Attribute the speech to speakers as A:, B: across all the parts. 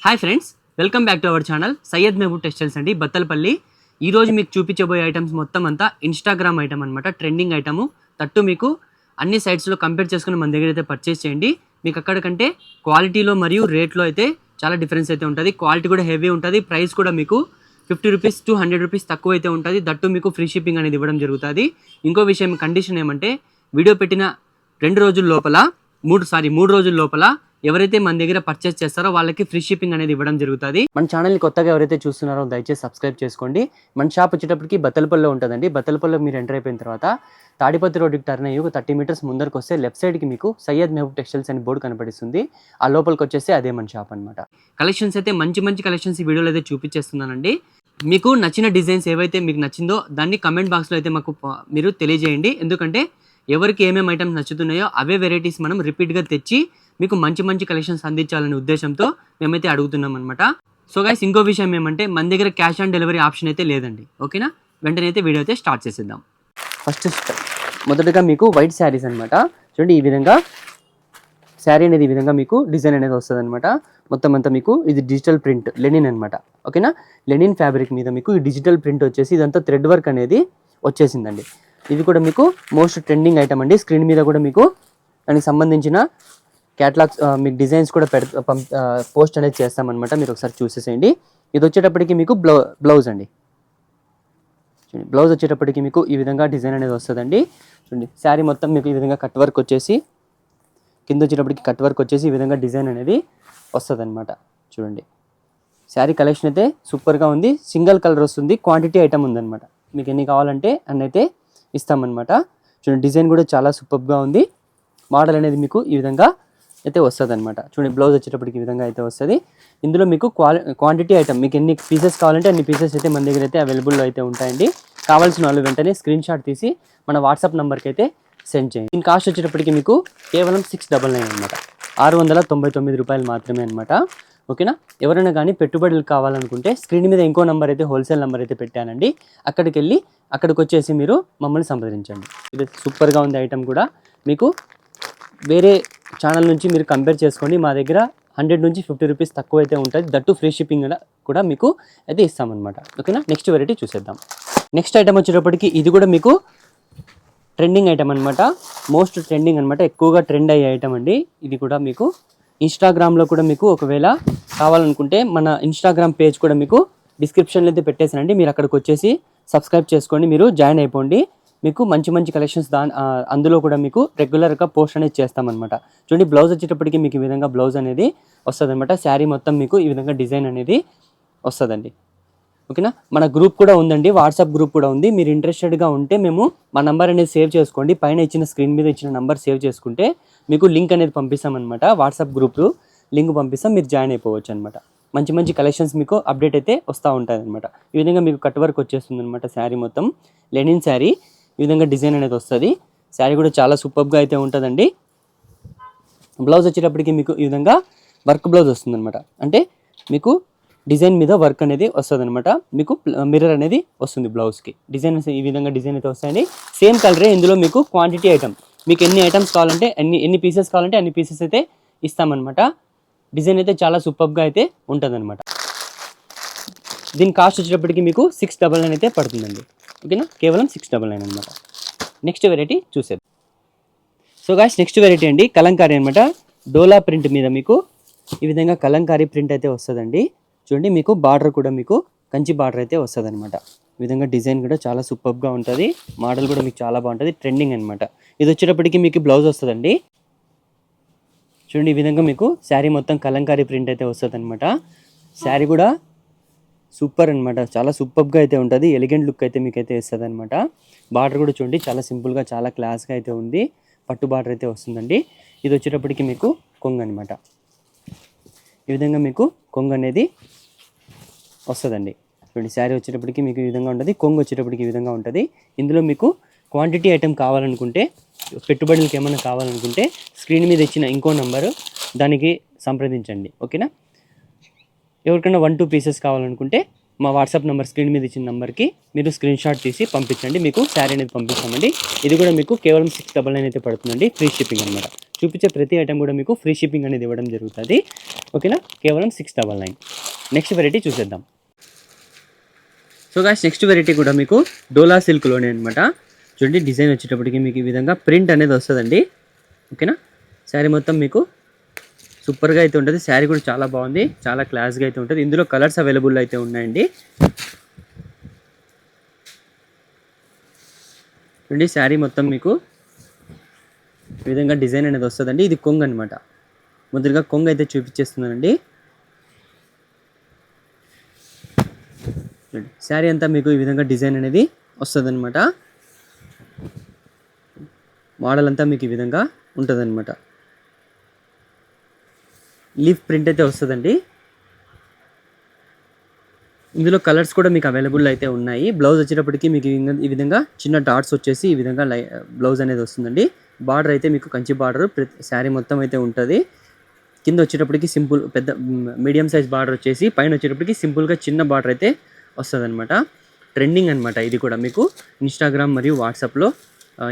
A: Hi friends, welcome back to our channel Syed Mahboob textiles అండి, బత్తలపల్లి. ఈరోజు మీకు చూపించబోయే ఐటమ్స్ మొత్తం అంతా ఇన్స్టాగ్రామ్ ఐటమ్ అనమాట, ట్రెండింగ్ ఐటమ్. తట్టు మీకు అన్ని సైట్స్లో కంపేర్ చేసుకుని మన దగ్గర అయితే పర్చేస్ చేయండి. మీకు అక్కడికంటే క్వాలిటీలో మరియు రేట్లో అయితే చాలా డిఫరెన్స్ అయితే ఉంటుంది. క్వాలిటీ కూడా హెవీ ఉంటుంది, ప్రైస్ కూడా మీకు 50 రూపీస్ టు 100 రూపీస్ తక్కువ అయితే ఉంటుంది. దట్టు మీకు ఫ్రీ షిప్పింగ్ అనేది ఇవ్వడం జరుగుతుంది. ఇంకో విషయం, కండిషన్ ఏమంటే వీడియో పెట్టిన 2 రోజుల లోపల 3 రోజుల లోపల ఎవరైతే మన దగ్గర పర్చేస్ చేస్తారో వాళ్ళకి ఫ్రీ షిప్పింగ్ అనేది ఇవ్వడం జరుగుతుంది. మన ఛానల్ని కొత్తగా ఎవరైతే చూస్తున్నారో దయచేసి సబ్స్క్రైబ్ చేసుకోండి. మన షాప్ వచ్చేటప్పటికి బత్తలపల్లిలో ఉంటుందండి. బత్తలపల్లిలో మీరు ఎంటర్ అయిపోయిన తర్వాత తాడిపత్రి రోడ్డుకి టర్న్ అయ్యి ఒక 30 మీటర్స్ ముందరకు వస్తే లెఫ్ట్ సైడ్కి మీకు సయ్యద్ మహబూబ్ టెక్స్టైల్స్ అని బోర్డు కనపడిస్తుంది. ఆ లోపలికి వచ్చేస్తే అదే మన షాప్ అనమాట. కలెక్షన్స్ అయితే మంచి కలెక్షన్స్ ఈ వీడియోలో అయితే చూపించేస్తున్నానండి. మీకు నచ్చిన డిజైన్స్ ఏవైతే మీకు నచ్చిందో దాన్ని కమెంట్ బాక్స్లో అయితే మాకు మీరు తెలియజేయండి. ఎందుకంటే ఎవరికి ఏమేమి ఐటమ్స్ నచ్చుతున్నాయో అవే వెరైటీస్ మనం రిపీట్గా తెచ్చి మీకు మంచి కలెక్షన్స్ అందించాలనే ఉద్దేశంతో మేమైతే అడుగుతున్నాం అనమాట. సో గైస్, ఇంకో విషయం ఏమంటే మన దగ్గర క్యాష్ ఆన్ డెలివరీ ఆప్షన్ అయితే లేదండి. ఓకేనా, వెంటనే అయితే వీడియో అయితే స్టార్ట్ చేసేద్దాం. మొదటగా మీకు వైట్ శారీస్ అనమాట. చూడండి, ఈ విధంగా శారీ అనేది ఈ విధంగా మీకు డిజైన్ అనేది వస్తుంది అనమాట. మొత్తం అంతా మీకు ఇది డిజిటల్ ప్రింట్ లెనిన్ అనమాట. ఓకేనా, లెనిన్ ఫ్యాబ్రిక్ మీద మీకు ఈ డిజిటల్ ప్రింట్ వచ్చేసి ఇదంతా థ్రెడ్ వర్క్ అనేది వచ్చేసిందండి. ఇది కూడా మీకు మోస్ట్ ట్రెండింగ్ ఐటమ్ అండి. స్క్రీన్ మీద కూడా మీకు దానికి సంబంధించిన క్యాటలాగ్స్ మీకు డిజైన్స్ కూడా పోస్ట్ అనేది చేస్తామన్నమాట. మీరు ఒకసారి చూసేసేయండి. ఇది వచ్చేటప్పటికి మీకు బ్లౌజ్ అండి. చూడండి, బ్లౌజ్ వచ్చేటప్పటికి మీకు ఈ విధంగా డిజైన్ అనేది వస్తుందండి. చూడండి, శారీ మొత్తం మీకు ఈ విధంగా కట్ వర్క్ వచ్చేసి కింద వచ్చేటప్పటికి కట్ వర్క్ వచ్చేసి ఈ విధంగా డిజైన్ అనేది వస్తుంది అనమాట. చూడండి, శారీ కలెక్షన్ అయితే సూపర్గా ఉంది. సింగిల్ కలర్ వస్తుంది, క్వాంటిటీ ఐటమ్ ఉందన్నమాట. మీకు ఎన్ని కావాలంటే అన్ని అయితే ఇస్తామన్నమాట. చూడండి, డిజైన్ కూడా చాలా సూపర్గా ఉంది. మోడల్ అనేది మీకు ఈ విధంగా అయితే వస్తుంది అనమాట. చూడండి, బ్లౌజ్ వచ్చేటప్పటికి ఈ విధంగా అయితే వస్తుంది. ఇందులో మీకు క్వాంటిటీ ఐటమ్ మీకు ఎన్ని పీసెస్ కావాలంటే అన్ని పీసెస్ అయితే మన దగ్గర అయితే అవైలబుల్లో అయితే ఉంటాయండి. కావాల్సిన వాళ్ళు వెంటనే స్క్రీన్ షాట్ తీసి మన వాట్సాప్ నెంబర్కి అయితే సెండ్ చేయండి. దీని కాస్ట్ వచ్చేటప్పటికి మీకు కేవలం 699 అనమాట. 699 రూపాయలు మాత్రమే అనమాట. ఓకేనా, ఎవరైనా కానీ పెట్టుబడులు కావాలనుకుంటే స్క్రీన్ మీద ఇంకో నెంబర్ అయితే హోల్సేల్ నెంబర్ అయితే పెట్టానండి. అక్కడికి వచ్చేసి మీరు మమ్మల్ని సంప్రదించండి. ఇది సూపర్గా ఉంది ఐటమ్ కూడా. మీకు వేరే ఛానల్ నుంచి మీరు కంపేర్ చేసుకోండి. మా దగ్గర 100 నుంచి 50 రూపీస్ తక్కువ అయితే ఉంటుంది. దట్టు ఫ్రీ షిప్పింగ్ కూడా మీకు అయితే ఇస్తామన్నమాట. ఓకేనా, నెక్స్ట్ వెరైటీ చూసేద్దాం. నెక్స్ట్ ఐటమ్ వచ్చేటప్పటికి ఇది కూడా మీకు ట్రెండింగ్ ఐటమ్ అనమాట. మోస్ట్ ట్రెండింగ్ అనమాట, ఎక్కువగా ట్రెండ్ అయ్యే ఐటమ్ అండి. ఇది కూడా మీకు ఇన్స్టాగ్రామ్లో కూడా మీకు ఒకవేళ కావాలనుకుంటే మన ఇన్స్టాగ్రామ్ పేజ్ కూడా మీకు డిస్క్రిప్షన్లో అయితే పెట్టేసానండి. మీరు అక్కడికి వచ్చేసి సబ్స్క్రైబ్ చేసుకోండి, మీరు జాయిన్ అయిపోండి. మీకు మంచి కలెక్షన్స్ అందులో కూడా మీకు రెగ్యులర్గా పోస్ట్ అనేది చేస్తామన్నమాట. చూడండి, బ్లౌజ్ వచ్చేటప్పటికి మీకు ఈ విధంగా బ్లౌజ్ అనేది వస్తుంది అనమాట. శారీ మొత్తం మీకు ఈ విధంగా డిజైన్ అనేది వస్తుందండి. ఓకేనా, మన గ్రూప్ కూడా ఉందండి, వాట్సాప్ గ్రూప్ కూడా ఉంది. మీరు ఇంట్రెస్టెడ్గా ఉంటే మేము మా నెంబర్ అనేది సేవ్ చేసుకోండి. పైన ఇచ్చిన స్క్రీన్ మీద ఇచ్చిన నెంబర్ సేవ్ చేసుకుంటే మీకు లింక్ అనేది పంపిస్తామన్నమాట. వాట్సాప్ గ్రూప్ లింక్ పంపిస్తాం, మీరు జాయిన్ అయిపోవచ్చు అనమాట. మంచి కలెక్షన్స్ మీకు అప్డేట్ అయితే వస్తూ ఉంటుంది అనమాట. ఈ విధంగా మీకు కట్ వర్క్ వచ్చేస్తుంది అనమాట. శారీ మొత్తం లెనిన్ శారీ ఈ విధంగా డిజైన్ అనేది వస్తుంది. శారీ కూడా చాలా సూపర్గా అయితే ఉంటుందండి. బ్లౌజ్ వచ్చేటప్పటికి మీకు ఈ విధంగా వర్క్ బ్లౌజ్ వస్తుంది అనమాట. అంటే మీకు డిజైన్ మీద వర్క్ అనేది వస్తుంది అనమాట. మీకు మిర్రర్ అనేది వస్తుంది బ్లౌజ్కి. డిజైన్ ఈ విధంగా డిజైన్ అయితే వస్తాయండి. సేమ్ కలరే. ఇందులో మీకు క్వాంటిటీ ఐటమ్ మీకు ఎన్ని ఐటమ్స్ కావాలంటే ఎన్ని పీసెస్ కావాలంటే అన్ని పీసెస్ అయితే ఇస్తామన్నమాట. డిజైన్ అయితే చాలా సూపర్గా అయితే ఉంటుంది అనమాట. దీని కాస్ట్ వచ్చేటప్పటికి మీకు 699 అయితే పడుతుందండి. ఓకేనా, కేవలం 699 అనమాట. నెక్స్ట్ వెరైటీ చూసేది. సో గాయ్స్, నెక్స్ట్ వెరైటీ అండి కలంకారీ అనమాట. డోలా ప్రింట్ మీద మీకు ఈ విధంగా కలంకారీ ప్రింట్ అయితే వస్తుందండి. చూడండి, మీకు బార్డర్ కూడా మీకు కంచి బార్డర్ అయితే వస్తుంది అనమాట. ఈ విధంగా డిజైన్ కూడా చాలా సూపర్గా ఉంటుంది. మోడల్ కూడా మీకు చాలా బాగుంటుంది, ట్రెండింగ్ అనమాట. ఇది వచ్చేటప్పటికి మీకు బ్లౌజ్ వస్తుందండి. చూడండి, ఈ విధంగా మీకు శారీ మొత్తం కలంకారీ ప్రింట్ అయితే వస్తుంది అనమాట. శారీ కూడా సూపర్ అనమాట, చాలా సూపర్గా అయితే ఉంటుంది. ఎలిగెంట్ లుక్ అయితే మీకు అయితే ఇస్తుంది అనమాట. బార్డర్ కూడా చూడండి, చాలా సింపుల్గా చాలా క్లాస్గా అయితే ఉంది. పట్టు బార్డర్ అయితే వస్తుందండి. ఇది వచ్చేటప్పటికి మీకు కొంగు అనమాట. ఈ విధంగా మీకు కొంగు అనేది వస్తుందండి. చూడండి, శారీ వచ్చేటప్పటికి మీకు ఈ విధంగా ఉంటుంది. కొంగు వచ్చేటప్పటికి ఈ విధంగా ఉంటుంది. ఇందులో మీకు క్వాంటిటీ ఐటమ్ కావాలనుకుంటే, పెట్టుబడులకు ఏమైనా కావాలనుకుంటే స్క్రీన్ మీద ఇచ్చిన ఇంకో నెంబరు దానికి సంప్రదించండి. ఓకేనా, ఎవరికైనా 1-2 పీసెస్ కావాలనుకుంటే మా వాట్సాప్ నెంబర్ స్క్రీన్ మీద ఇచ్చిన నెంబర్కి మీరు స్క్రీన్ షాట్ తీసి పంపించండి, మీకు శారీ అనేది పంపిస్తామండి. ఇది కూడా మీకు కేవలం 699 అయితే పడుతుందండి. ఫ్రీ షిప్పింగ్ అనమాట. చూపించే ప్రతి ఐటమ్ కూడా మీకు ఫ్రీ షిప్పింగ్ అనేది ఇవ్వడం జరుగుతుంది. ఓకేనా, కేవలం 699. నెక్స్ట్ వెరైటీ చూసేద్దాం. సో గాయ్స్ నెక్స్ట్ వెరైటీ కూడా మీకు డోలా సిల్క్లోనే అనమాట. చూడండి డిజైన్ వచ్చేటప్పటికి మీకు ఈ విధంగా ప్రింట్ అనేది వస్తుందండి. ఓకేనా, శారీ మొత్తం మీకు సూపర్గా అయితే ఉంటుంది. శారీ కూడా చాలా బాగుంది, చాలా క్లాస్గా అయితే ఉంటుంది. ఇందులో కలర్స్ అవైలబుల్ అయితే ఉన్నాయండి. చూడండి శారీ మొత్తం మీకు ఈ విధంగా డిజైన్ అనేది వస్తుందండి. ఇది కొంగు అనమాట. మొదటిగా కొంగు అయితే చూపించేస్తున్నానండి. శారీ అంతా మీకు ఈ విధంగా డిజైన్ అనేది వస్తుంది అనమాట. మోడల్ అంతా మీకు ఈ విధంగా ఉంటుంది అనమాట. లీఫ్ ప్రింట్ అయితే వస్తుందండి. ఇందులో కలర్స్ కూడా మీకు అవైలబుల్ అయితే ఉన్నాయి. బ్లౌజ్ వచ్చేటప్పటికి మీకు ఈ విధంగా చిన్న డాట్స్ వచ్చేసి ఈ విధంగా బ్లౌజ్ అనేది వస్తుందండి. బార్డర్ అయితే మీకు కంచి బార్డర్ శారీ మొత్తం అయితే ఉంటుంది. కింద వచ్చేటప్పటికి సింపుల్ పెద్ద మీడియం సైజ్ బార్డర్ వచ్చేసి పైన వచ్చేటప్పటికి సింపుల్గా చిన్న బార్డర్ అయితే వస్తుంది అనమాట. ట్రెండింగ్ అనమాట. ఇది కూడా మీకు ఇన్స్టాగ్రామ్ మరియు వాట్సాప్లో,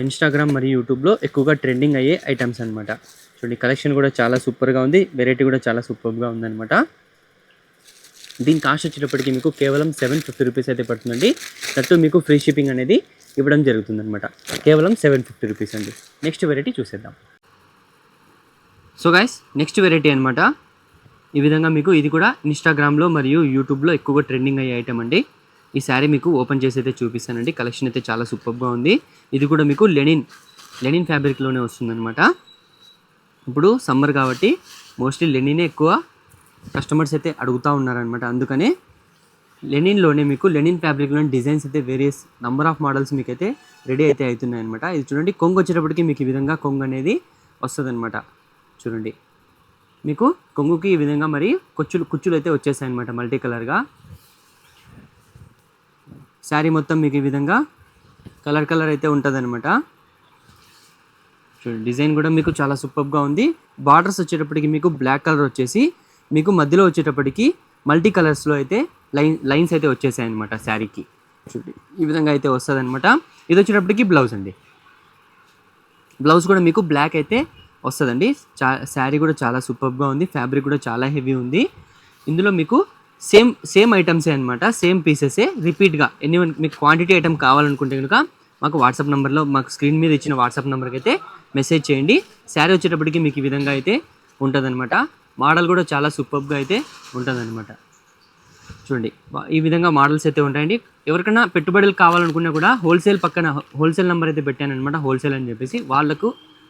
A: ఇన్స్టాగ్రామ్ మరియు యూట్యూబ్లో ఎక్కువగా ట్రెండింగ్ అయ్యే ఐటమ్స్ అనమాట. చూడండి కలెక్షన్ కూడా చాలా సూపర్గా ఉంది, వెరైటీ కూడా చాలా సూపర్గా ఉందన్నమాట. దీని కాస్ట్ వచ్చేటప్పటికి మీకు కేవలం 750 రూపీస్ అయితే పడుతుందండి. దట్టు మీకు ఫ్రీ షిప్పింగ్ అనేది ఇవ్వడం జరుగుతుంది అనమాట. కేవలం 750 రూపీస్ అండి. నెక్స్ట్ వెరైటీ చూసేద్దాం. సో గైస్ నెక్స్ట్ వెరైటీ అనమాట. ఈ విధంగా మీకు ఇది కూడా ఇన్స్టాగ్రామ్లో మరియు యూట్యూబ్లో ఎక్కువగా ట్రెండింగ్ అయ్యే ఐటమ్ అండి. ఈ శారీ మీకు ఓపెన్ చేసి అయితే చూపిస్తానండి. కలెక్షన్ అయితే చాలా సూపర్గా ఉంది. ఇది కూడా మీకు లెనిన్ ఫ్యాబ్రిక్లోనే వస్తుందన్నమాట. ఇప్పుడు సమ్మర్ కాబట్టి మోస్ట్లీ లెనినే ఎక్కువ కస్టమర్స్ అయితే అడుగుతూ ఉన్నారనమాట. అందుకనే లెనిన్లోనే మీకు లెనిన్ ఫ్యాబ్రిక్లోని డిజైన్స్ అయితే వేరియస్ నెంబర్ ఆఫ్ మోడల్స్ మీకు అయితే రెడీ అయితే అవుతున్నాయి అనమాట. ఇది చూడండి కొంగు వచ్చేటప్పటికి మీకు ఈ విధంగా కొంగు అనేది వస్తుంది అనమాట. చూడండి మీకు కొంగుకి ఈ విధంగా మరి కుచ్చులు అయితే వచ్చేసాయి అనమాట మల్టీ కలర్గా. శారీ మొత్తం మీకు ఈ విధంగా కలర్ అయితే ఉంటుంది అనమాట. చూడండి డిజైన్ కూడా మీకు చాలా సూపర్గా ఉంది. బార్డర్స్ వచ్చేటప్పటికి మీకు బ్లాక్ కలర్ వచ్చేసి మీకు మధ్యలో వచ్చేటప్పటికి మల్టీ కలర్స్లో అయితే లైన్స్ అయితే వచ్చేసాయి అనమాట శారీకి. చూడండి ఈ విధంగా అయితే వస్తుంది అనమాట. ఇది వచ్చేటప్పటికి బ్లౌజ్ అండి. బ్లౌజ్ కూడా మీకు బ్లాక్ అయితే వస్తుందండి. శారీ కూడా చాలా సూపర్గా ఉంది. ఫ్యాబ్రిక్ కూడా చాలా హెవీ ఉంది. ఇందులో మీకు సేమ్ ఐటమ్సే అనమాట. సేమ్ పీసెసే రిపీట్గా మీకు క్వాంటిటీ ఐటమ్ కావాలనుకుంటే కనుక మాకు వాట్సాప్ నెంబర్లో, మాకు స్క్రీన్ మీద ఇచ్చిన వాట్సాప్ నెంబర్కి అయితే మెసేజ్ చేయండి. శారీ వచ్చేటప్పటికి మీకు ఈ విధంగా అయితే ఉంటుందన్నమాట. మోడల్ కూడా చాలా సూపర్గా అయితే ఉంటుందన్నమాట. చూడండి ఈ విధంగా మోడల్స్ అయితే ఉంటాయండి. ఎవరికైనా పెట్టుబడులు కావాలనుకున్నా కూడా హోల్సేల్ నెంబర్ అయితే పెట్టానమాట. హోల్సేల్ అని చెప్పేసి వాళ్ళకు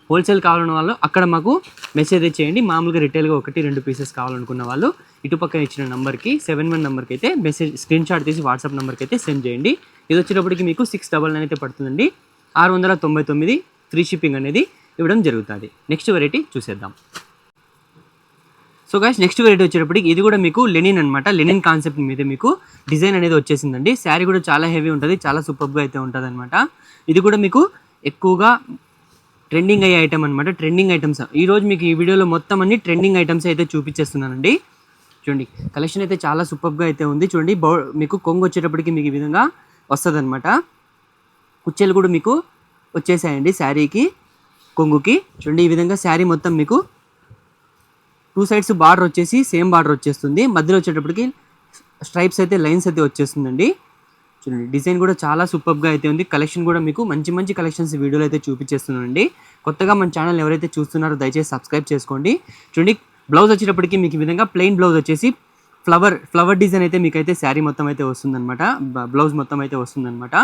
A: హోల్సేల్ కావాలన్న వాళ్ళు అక్కడ మాకు మెసేజ్ చేయండి. మామూలుగా రిటైల్గా 1-2 పీసెస్ కావాలనుకున్న వాళ్ళు ఇటుపక్కన ఇచ్చిన నెంబర్కి 71 నెంబర్కి అయితే మెసేజ్ స్క్రీన్ షాట్ తీసి వాట్సాప్ నెంబర్కి అయితే సెండ్ చేయండి. ఇది వచ్చేటప్పటికి మీకు 699 అయితే పడుతుందండి. 699 ఫ్రీ షిప్పింగ్ అనేది ఇవ్వడం జరుగుతుంది. నెక్స్ట్ వెరైటీ చూసేద్దాం. సో గైస్ నెక్స్ట్ వెరైటీ వచ్చేటప్పటికి ఇది కూడా మీకు లెనిన్ అనమాట. లెనిన్ కాన్సెప్ట్ మీద మీకు డిజైన్ అనేది వచ్చేసిందండి. శారీ కూడా చాలా హెవీ ఉంటుంది, చాలా సూపర్గా అయితే ఉంటుంది అనమాట. ఇది కూడా మీకు ఎక్కువగా ట్రెండింగ్ అయ్యే ఐటమ్ అనమాట. ట్రెండింగ్ ఐటమ్స్ ఈరోజు మీకు ఈ వీడియోలో మొత్తం అన్ని ట్రెండింగ్ ఐటమ్స్ అయితే చూపించేస్తున్నానండి. చూడండి కలెక్షన్ అయితే చాలా సూపర్గా అయితే ఉంది. చూడండి మీకు కొంగు వచ్చేటప్పటికి మీకు ఈ విధంగా వస్తుంది అనమాట. కుచ్చెలు కూడా మీకు వచ్చేసాయండి శారీకి, కొంగుకి. చూడండి ఈ విధంగా శారీ మొత్తం మీకు 2 సైడ్స్ బార్డర్ వచ్చేసి సేమ్ బార్డర్ వచ్చేస్తుంది. మధ్యలో వచ్చేటప్పటికి స్ట్రైప్స్ అయితే లైన్స్ అయితే వచ్చేస్తుందండి. చూడండి డిజైన్ కూడా చాలా సూపర్గా అయితే ఉంది. కలెక్షన్ కూడా మీకు మంచి కలెక్షన్స్ వీడియోలో అయితే చూపించేస్తున్నానండి. కొత్తగా మన ఛానల్ ఎవరైతే చూస్తున్నారో దయచేసి సబ్స్క్రైబ్ చేసుకోండి. చూడండి బ్లౌజ్ వచ్చేటప్పటికి మీకు ఈ విధంగా ప్లెయిన్ బ్లౌజ్ వచ్చేసి ఫ్లవర్ డిజైన్ అయితే మీకు అయితే శారీ మొత్తం అయితే వస్తుందన్నమాట. బ్లౌజ్ మొత్తం అయితే వస్తుందన్నమాట.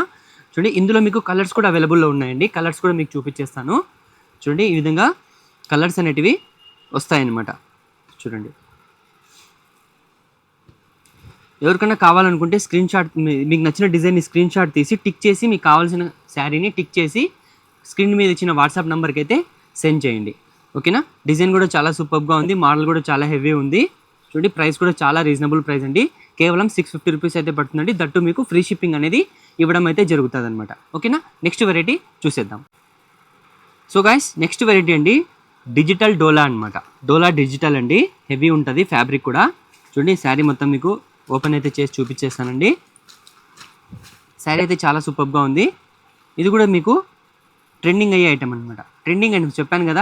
A: చూడండి ఇందులో మీకు కలర్స్ కూడా అవైలబుల్లో ఉన్నాయండి. కలర్స్ కూడా మీకు చూపించేస్తాను. చూడండి ఈ విధంగా కలర్స్ అనేటివి వస్తాయన్నమాట. చూడండి ఎవరికైనా కావాలనుకుంటే స్క్రీన్ షాట్, మీకు నచ్చిన డిజైన్ని స్క్రీన్ షాట్ తీసి టిక్ చేసి మీకు కావాల్సిన శారీని టిక్ చేసి స్క్రీన్ మీద ఇచ్చిన వాట్సాప్ నెంబర్కి అయితే సెండ్ చేయండి. ఓకేనా. డిజైన్ కూడా చాలా సూపర్గా ఉంది. మోడల్ కూడా చాలా హెవీ ఉంది. చూడండి ప్రైస్ కూడా చాలా రీజనబుల్ ప్రైస్ అండి. కేవలం 650 రూపీస్ అయితే పడుతుందండి. దట్టు మీకు ఫ్రీ షిప్పింగ్ అనేది ఇవ్వడం అయితే జరుగుతుంది అనమాట. ఓకేనా. నెక్స్ట్ వెరైటీ చూసేద్దాం. సో గైస్ నెక్స్ట్ వెరైటీ అండి డిజిటల్ డోలా అనమాట. డోలా డిజిటల్ అండి, హెవీ ఉంటుంది ఫ్యాబ్రిక్ కూడా. చూడండి శారీ మొత్తం మీకు ఓపెన్ అయితే చేసి చూపించేస్తానండి. శారీ అయితే చాలా సూపర్గా ఉంది. ఇది కూడా మీకు ట్రెండింగ్ అయ్యే ఐటమ్ అనమాట. ట్రెండింగ్ అని చెప్పాను కదా,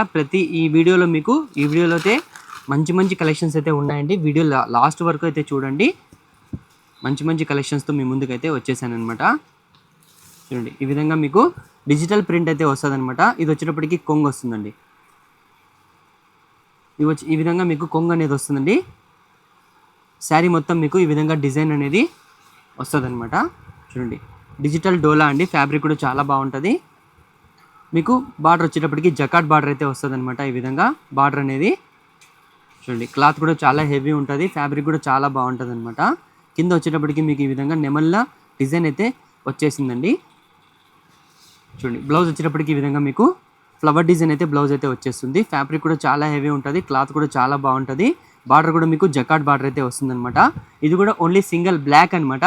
A: ఈ వీడియోలో అయితే మంచి మంచి కలెక్షన్స్ అయితే ఉన్నాయండి. వీడియో లాస్ట్ వరకు అయితే చూడండి. మంచి మంచి కలెక్షన్స్తో మీ ముందుకైతే వచ్చేసాను అనమాట. చూడండి ఈ విధంగా మీకు డిజిటల్ ప్రింట్ అయితే వస్తుంది అనమాట. ఇది వచ్చేటప్పటికి కొంగు వస్తుందండి. ఈ విధంగా మీకు కొంగు అనేది వస్తుందండి. శారీ మొత్తం మీకు ఈ విధంగా డిజైన్ అనేది వస్తుంది అనమాట. చూడండి డిజిటల్ డోలా అండి. ఫ్యాబ్రిక్ కూడా చాలా బాగుంటుంది. మీకు బార్డర్ వచ్చేటప్పటికి జకాట్ బార్డర్ అయితే వస్తుంది అనమాట. ఈ విధంగా బార్డర్ అనేది చూడండి. క్లాత్ కూడా చాలా హెవీ ఉంటుంది. ఫ్యాబ్రిక్ కూడా చాలా బాగుంటుంది అనమాట. కింద వచ్చేటప్పటికి మీకు ఈ విధంగా నెమల్ల డిజైన్ అయితే వచ్చేసిందండి. చూడండి బ్లౌజ్ వచ్చేటప్పటికి ఈ విధంగా మీకు ఫ్లవర్ డిజైన్ అయితే బ్లౌజ్ అయితే వచ్చేస్తుంది. ఫ్యాబ్రిక్ కూడా చాలా హెవీ ఉంటుంది. క్లాత్ కూడా చాలా బాగుంటుంది. బార్డర్ కూడా మీకు జకాట్ బార్డర్ అయితే వస్తుంది అనమాట. ఇది కూడా ఓన్లీ సింగిల్ బ్లాక్ అనమాట.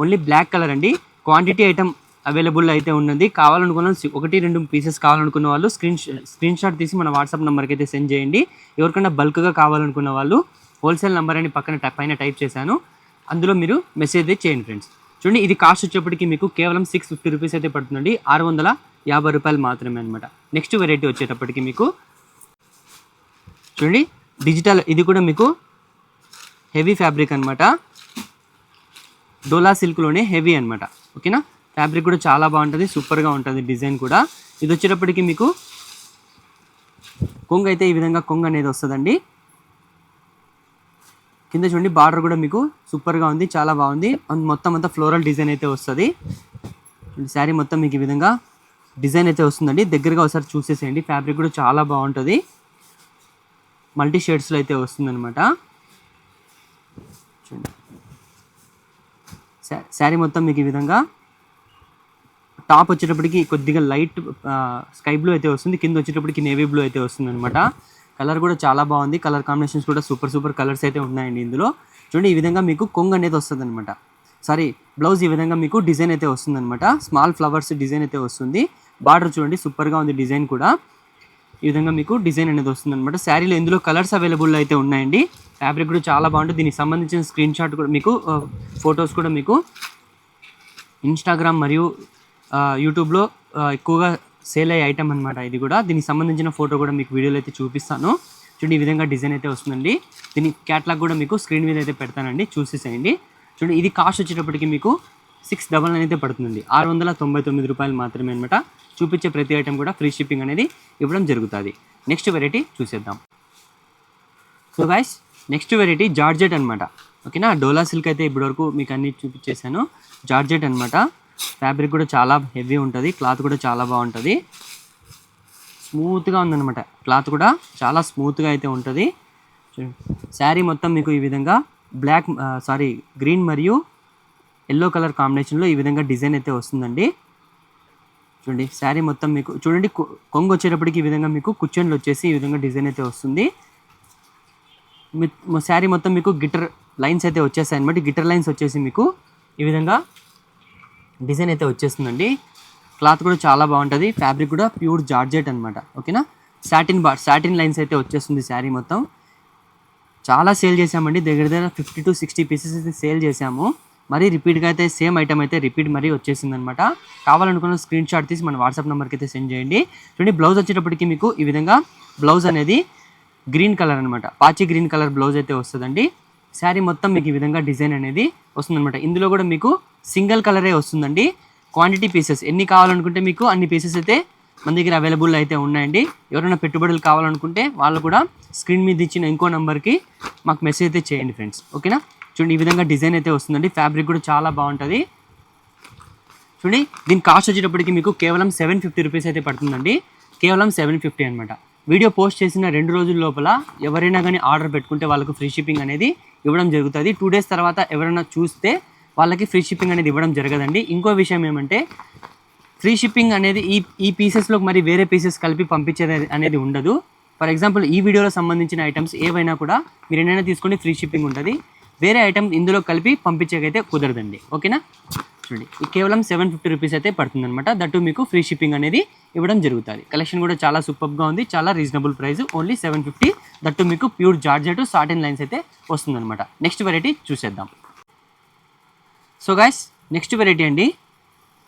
A: ఓన్లీ బ్లాక్ కలర్ అండి. క్వాంటిటీ ఐటమ్ అవైలబుల్ అయితే ఉన్నది. కావాలనుకున్న 1-2 పీసెస్ కావాలనుకున్న వాళ్ళు స్క్రీన్ షాట్ తీసి మన వాట్సాప్ నెంబర్కి అయితే సెండ్ చేయండి. ఎవరికైనా బల్క్గా కావాలనుకున్న వాళ్ళు హోల్సేల్ నెంబర్ అని పైన టైప్ చేశాను, అందులో మీరు మెసేజ్ అయితే చేయండి ఫ్రెండ్స్. చూడండి ఇది కాస్ట్ వచ్చేప్పటికి మీకు కేవలం 650 రూపీస్ అయితే పడుతుందండి. 650 రూపాయలు మాత్రమే అనమాట. నెక్స్ట్ వెరైటీ వచ్చేటప్పటికి మీకు చూడండి డిజిటల్, ఇది కూడా మీకు హెవీ ఫ్యాబ్రిక్ అనమాట. డోలా సిల్క్లోనే హెవీ అనమాట. ఓకేనా, ఫ్యాబ్రిక్ కూడా చాలా బాగుంటుంది. సూపర్గా ఉంటుంది డిజైన్ కూడా. ఇది వచ్చేటప్పటికి మీకు కొంగు అయితే ఈ విధంగా కొంగు అనేది వస్తుందండి. కింద చూడండి బార్డర్ కూడా మీకు సూపర్గా ఉంది, చాలా బాగుంది. మొత్తం అంతా ఫ్లోరల్ డిజైన్ అయితే వస్తుంది. శారీ మొత్తం మీకు ఈ విధంగా డిజైన్ అయితే వస్తుందండి. దగ్గరగా ఒకసారి చూసేసేయండి. ఫ్యాబ్రిక్ కూడా చాలా బాగుంటుంది. మల్టీ షేడ్స్లో అయితే వస్తుందన్నమాట. చూడండి శారీ మొత్తం మీకు ఈ విధంగా టాప్ వచ్చేటప్పటికి కొద్దిగా లైట్ స్కై బ్లూ అయితే వస్తుంది. కింద వచ్చేటప్పటికి నేవీ బ్లూ అయితే వస్తుంది అనమాట. కలర్ కూడా చాలా బాగుంది. కలర్ కాంబినేషన్స్ కూడా సూపర్ కలర్స్ అయితే ఉన్నాయండి ఇందులో. చూడండి ఈ విధంగా మీకు కొంగు అనేది వస్తుంది అనమాట. సారీ బ్లౌజ్ ఈ విధంగా మీకు డిజైన్ అయితే వస్తుంది అనమాట. స్మాల్ ఫ్లవర్స్ డిజైన్ అయితే వస్తుంది. బార్డర్ చూడండి సూపర్గా ఉంది. డిజైన్ కూడా ఈ విధంగా మీకు డిజైన్ అనేది వస్తుంది అనమాట. శారీలో ఇందులో కలర్స్ అవైలబుల్ అయితే ఉన్నాయండి. ఫ్యాబ్రిక్ కూడా చాలా బాగుంటుంది. దీనికి సంబంధించిన స్క్రీన్ షాట్ కూడా మీకు ఫొటోస్ కూడా మీకు ఇన్స్టాగ్రామ్ మరియు యూట్యూబ్లో ఎక్కువగా సేల్ అయ్యే ఐటమ్ అనమాట. ఇది కూడా దీనికి సంబంధించిన ఫోటో కూడా మీకు వీడియోలో అయితే చూపిస్తాను. చూడండి ఈ విధంగా డిజైన్ అయితే వస్తుందండి. దీని క్యాట్లాగ్ కూడా మీకు స్క్రీన్ మీద అయితే పెడతానండి, చూసేసేయండి. చూడండి ఇది కాస్ట్ వచ్చేటప్పటికి మీకు 699 అయితే పడుతుంది. 699 రూపాయలు మాత్రమే అనమాట. చూపించే ప్రతి ఐటమ్ కూడా ఫ్రీ షిప్పింగ్ అనేది ఇవ్వడం జరుగుతుంది. నెక్స్ట్ వెరైటీ చూసేద్దాం. So guys next variety georgette అనమాట. ఓకేనా, డోలా సిల్క్ అయితే ఇప్పటివరకు మీకు అన్ని చూపించేసాను. జార్జెట్ అనమాట. ఫ్యాబ్రిక్ కూడా చాలా హెవీ ఉంటుంది. క్లాత్ కూడా చాలా బాగుంటుంది. స్మూత్గా ఉందన్నమాట. క్లాత్ కూడా చాలా స్మూత్గా అయితే ఉంటుంది. శారీ మొత్తం మీకు ఈ విధంగా గ్రీన్ మరియు ఎల్లో కలర్ కాంబినేషన్లో ఈ విధంగా డిజైన్ అయితే వస్తుందండి. చూడండి శారీ మొత్తం మీకు చూడండి కొంగు వచ్చేటప్పటికి ఈ విధంగా మీకు కుచ్చన్లు వచ్చేసి ఈ విధంగా డిజైన్ అయితే వస్తుంది. శారీ మొత్తం మీకు గిటర్ లైన్స్ అయితే వచ్చేస్తాయి అనమాట. గిటర్ లైన్స్ వచ్చేసి మీకు ఈ విధంగా డిజైన్ అయితే వచ్చేస్తుందండి. క్లాత్ కూడా చాలా బాగుంటుంది. ఫ్యాబ్రిక్ కూడా ప్యూర్ జార్జెట్ అనమాట. ఓకేనా, సాటిన్ లైన్స్ అయితే వచ్చేస్తుంది శారీ మొత్తం. చాలా సేల్ చేసామండి. దగ్గర 50 to 60 పీసెస్ అయితే సేల్ చేసాము. మరి రిపీట్గా అయితే సేమ్ ఐటమ్ అయితే రిపీట్ మరీ వచ్చేసింది అనమాట. కావాలనుకున్న స్క్రీన్ షాట్ తీసి మన వాట్సాప్ నెంబర్కి అయితే సెండ్ చేయండి. చూడండి బ్లౌజ్ వచ్చేటప్పటికి మీకు ఈ విధంగా బ్లౌజ్ అనేది గ్రీన్ కలర్ అనమాట. పాచి గ్రీన్ కలర్ బ్లౌజ్ అయితే వస్తుందండి. శారీ మొత్తం మీకు ఈ విధంగా డిజైన్ అనేది వస్తుందన్నమాట. ఇందులో కూడా మీకు సింగిల్ కలరే వస్తుందండి. క్వాంటిటీ పీసెస్ ఎన్ని కావాలనుకుంటే మీకు అన్ని పీసెస్ అయితే మన దగ్గర అవైలబుల్ అయితే ఉన్నాయండి. ఎవరైనా పెట్టుబడులు కావాలనుకుంటే వాళ్ళు కూడా స్క్రీన్ మీద ఇచ్చిన ఇంకో నెంబర్కి మాకు మెసేజ్ అయితే చేయండి ఫ్రెండ్స్. ఓకేనా, చూడండి ఈ విధంగా డిజైన్ అయితే వస్తుందండి. ఫ్యాబ్రిక్ కూడా చాలా బాగుంటుంది. చూడండి దీని కాస్ట్ వచ్చేటప్పటికి మీకు కేవలం 750 రూపీస్ అయితే పడుతుందండి. కేవలం 750 అనమాట. వీడియో పోస్ట్ చేసిన 2 రోజుల లోపల ఎవరైనా కానీ ఆర్డర్ పెట్టుకుంటే వాళ్ళకు ఫ్రీ షిప్పింగ్ అనేది ఇవ్వడం జరుగుతుంది. 2 days తర్వాత ఎవరైనా చూస్తే వాళ్ళకి ఫ్రీ షిప్పింగ్ అనేది ఇవ్వడం జరగదండి. ఇంకో విషయం ఏమంటే ఫ్రీ షిప్పింగ్ అనేది ఈ పీసెస్లోకి మరి వేరే పీసెస్ కలిపి పంపించేది అనేది ఉండదు. ఫర్ ఎగ్జాంపుల్ ఈ వీడియోలో సంబంధించిన ఐటమ్స్ ఏవైనా కూడా మీరు ఏమైనా తీసుకొని ఫ్రీ షిప్పింగ్ ఉంటుంది. వేరే ఐటమ్ ఇందులో కలిపి పంపించేకైతే కుదరదండి. ఓకేనా, చూడండి కేవలం 750 రూపీస్ అయితే పడుతుంది అనమాట. దట్టు మీకు ఫ్రీ షిప్పింగ్ అనేది ఇవ్వడం జరుగుతుంది. కలెక్షన్ కూడా చాలా సూపర్గా ఉంది. చాలా రీజనబుల్ ప్రైస్, ఓన్లీ 750. దట్టు మీకు ప్యూర్ జార్జెట్ సాటిన్ లైన్స్ అయితే వస్తుందన్నమాట. నెక్స్ట్ వెరైటీ చూసేద్దాం. సో గైస్ నెక్స్ట్ వెరైటీ అండి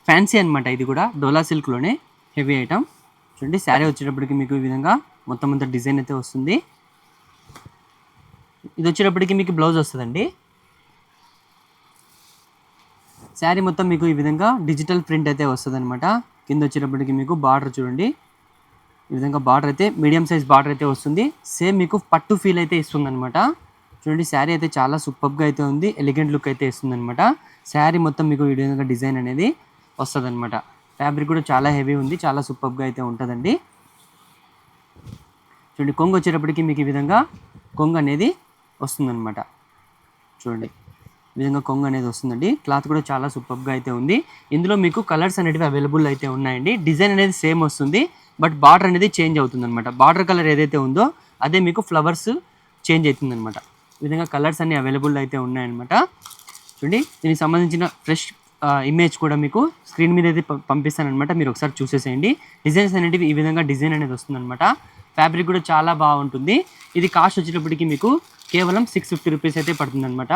A: ఫ్యాన్సీ అనమాట. ఇది కూడా డోలా సిల్క్లోనే హెవీ ఐటమ్. చూడండి శారీ వచ్చేటప్పటికి మీకు ఈ విధంగా మొత్తం అంతా డిజైన్ అయితే వస్తుంది. ఇది వచ్చేటప్పటికి మీకు బ్లౌజ్ వస్తుందండి. శారీ మొత్తం మీకు ఈ విధంగా డిజిటల్ ప్రింట్ అయితే వస్తుంది అనమాట. కింద వచ్చేటప్పటికి మీకు బార్డర్ చూడండి, ఈ విధంగా బార్డర్ అయితే మీడియం సైజ్ బార్డర్ అయితే వస్తుంది. సేమ్ మీకు పట్టు ఫీల్ అయితే ఇస్తుంది అనమాట. చూడండి శారీ అయితే చాలా సూపర్గా అయితే ఉంది, ఎలిగెంట్ లుక్ అయితే ఇస్తుంది అనమాట. శారీ మొత్తం మీకు ఈ విధంగా డిజైన్ అనేది వస్తుంది అనమాట. ఫ్యాబ్రిక్ కూడా చాలా హెవీ ఉంది, చాలా సూపర్గా అయితే ఉంటుందండి. చూడండి కొంగు వచ్చేటప్పటికి మీకు ఈ విధంగా కొంగు అనేది వస్తుందన్నమాట. చూడండి ఈ విధంగా కొంగు అనేది వస్తుందండి. క్లాత్ కూడా చాలా సూపర్గా అయితే ఉంది. ఇందులో మీకు కలర్స్ అనేవి అవైలబుల్ అయితే ఉన్నాయండి. డిజైన్ అనేది సేమ్ వస్తుంది, బట్ బార్డర్ అనేది చేంజ్ అవుతుంది అనమాట. బార్డర్ కలర్ ఏదైతే ఉందో అదే మీకు ఫ్లవర్స్ చేంజ్ అవుతుంది అనమాట. ఈ విధంగా కలర్స్ అన్ని అవైలబుల్ అయితే ఉన్నాయన్నమాట. చూడండి దీనికి సంబంధించిన ఫ్రెష్ ఇమేజ్ కూడా మీకు స్క్రీన్ మీద అయితే పంపిస్తానమాట. మీరు ఒకసారి చూసేసేయండి. డిజైన్స్ అనేటివి ఈ విధంగా డిజైన్ అనేది వస్తుందన్నమాట. ఫ్యాబ్రిక్ కూడా చాలా బాగుంటుంది. ఇది కాస్ట్ వచ్చేటప్పటికి మీకు కేవలం 650 రూపీస్ అయితే పడుతుంది అనమాట.